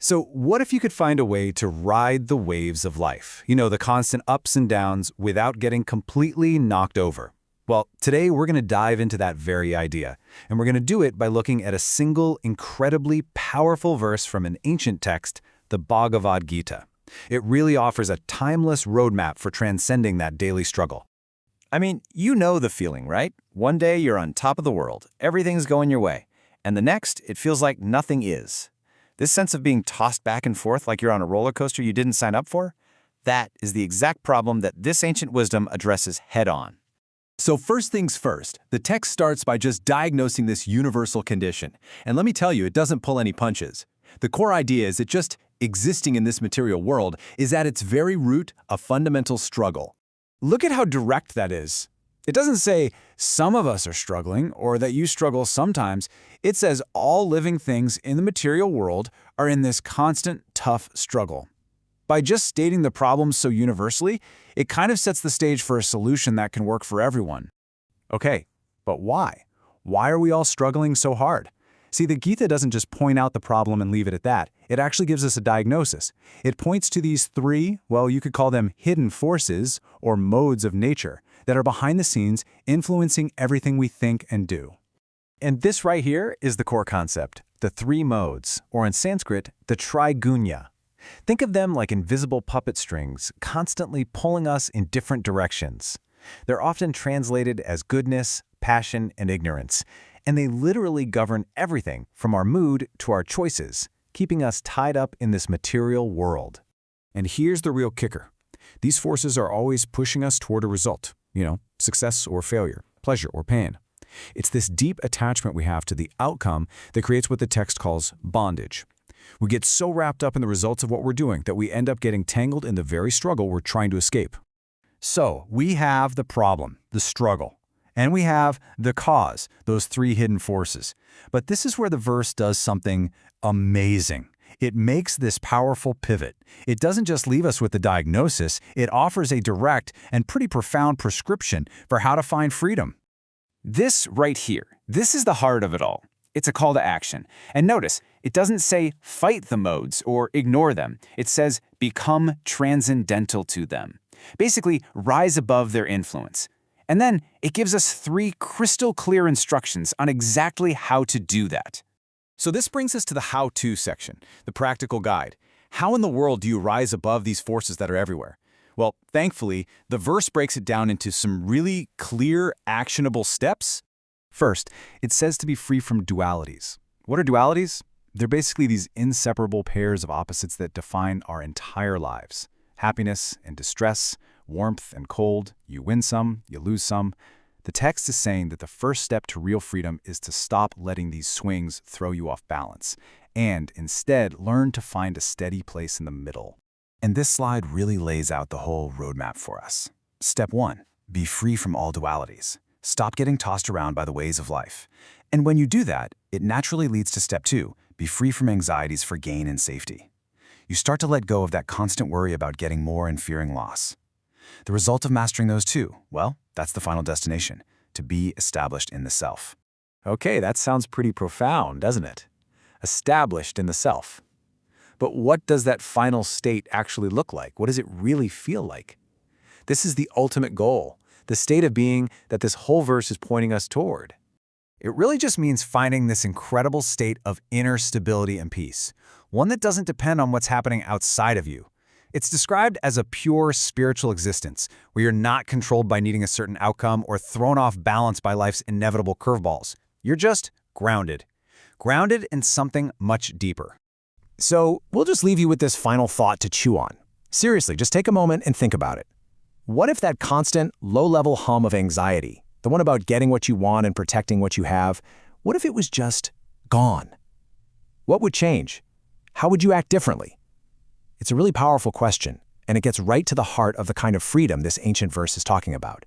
So what if you could find a way to ride the waves of life? You know, the constant ups and downs without getting completely knocked over. Well, today we're going to dive into that very idea, and we're going to do it by looking at a single, incredibly powerful verse from an ancient text, the Bhagavad Gita. It really offers a timeless roadmap for transcending that daily struggle. I mean, you know the feeling, right? One day you're on top of the world, everything's going your way, and the next it feels like nothing is. This sense of being tossed back and forth like you're on a roller coaster you didn't sign up for, that is the exact problem that this ancient wisdom addresses head-on. So first things first, the text starts by just diagnosing this universal condition. And let me tell you, it doesn't pull any punches. The core idea is that just existing in this material world is at its very root a fundamental struggle. Look at how direct that is. It doesn't say some of us are struggling or that you struggle sometimes. It says all living things in the material world are in this constant, tough struggle. By just stating the problem so universally, it kind of sets the stage for a solution that can work for everyone. Okay, but why? Why are we all struggling so hard? See, the Gita doesn't just point out the problem and leave it at that. It actually gives us a diagnosis. It points to these three, well, you could call them hidden forces or modes of nature that are behind the scenes influencing everything we think and do. And this right here is the core concept, the three modes, or in Sanskrit, the trai-guṇya. Think of them like invisible puppet strings, constantly pulling us in different directions. They're often translated as goodness, passion, and ignorance, and they literally govern everything from our mood to our choices, keeping us tied up in this material world. And here's the real kicker. These forces are always pushing us toward a result, success or failure, pleasure or pain. It's this deep attachment we have to the outcome that creates what the text calls bondage. We get so wrapped up in the results of what we're doing that we end up getting tangled in the very struggle we're trying to escape. So we have the problem, the struggle, and we have the cause, those three hidden forces. But this is where the verse does something amazing. It makes this powerful pivot. It doesn't just leave us with the diagnosis, it offers a direct and pretty profound prescription for how to find freedom. This right here, this is the heart of it all. It's a call to action. And notice, it doesn't say fight the modes or ignore them. It says become transcendental to them. Basically, rise above their influence. And then it gives us three crystal clear instructions on exactly how to do that. So this brings us to the how-to section, the practical guide. How in the world do you rise above these forces that are everywhere? Well, thankfully, the verse breaks it down into some really clear, actionable steps. First, it says to be free from dualities. What are dualities? They're basically these inseparable pairs of opposites that define our entire lives. Happiness and distress, warmth and cold, you win some, you lose some. The text is saying that the first step to real freedom is to stop letting these swings throw you off balance, and instead learn to find a steady place in the middle. And this slide really lays out the whole roadmap for us. Step 1, be free from all dualities. Stop getting tossed around by the ways of life. And when you do that, it naturally leads to step 2, be free from anxieties for gain and safety. You start to let go of that constant worry about getting more and fearing loss. The result of mastering those two, well, that's the final destination, to be established in the self. Okay, that sounds pretty profound, doesn't it? Established in the self. But what does that final state actually look like? What does it really feel like? This is the ultimate goal, the state of being that this whole verse is pointing us toward. It really just means finding this incredible state of inner stability and peace, one that doesn't depend on what's happening outside of you. It's described as a pure spiritual existence, where you're not controlled by needing a certain outcome or thrown off balance by life's inevitable curveballs. You're just grounded. Grounded in something much deeper. So we'll just leave you with this final thought to chew on. Seriously, just take a moment and think about it. What if that constant, low-level hum of anxiety, the one about getting what you want and protecting what you have, what if it was just gone? What would change? How would you act differently? It's a really powerful question, and it gets right to the heart of the kind of freedom this ancient verse is talking about.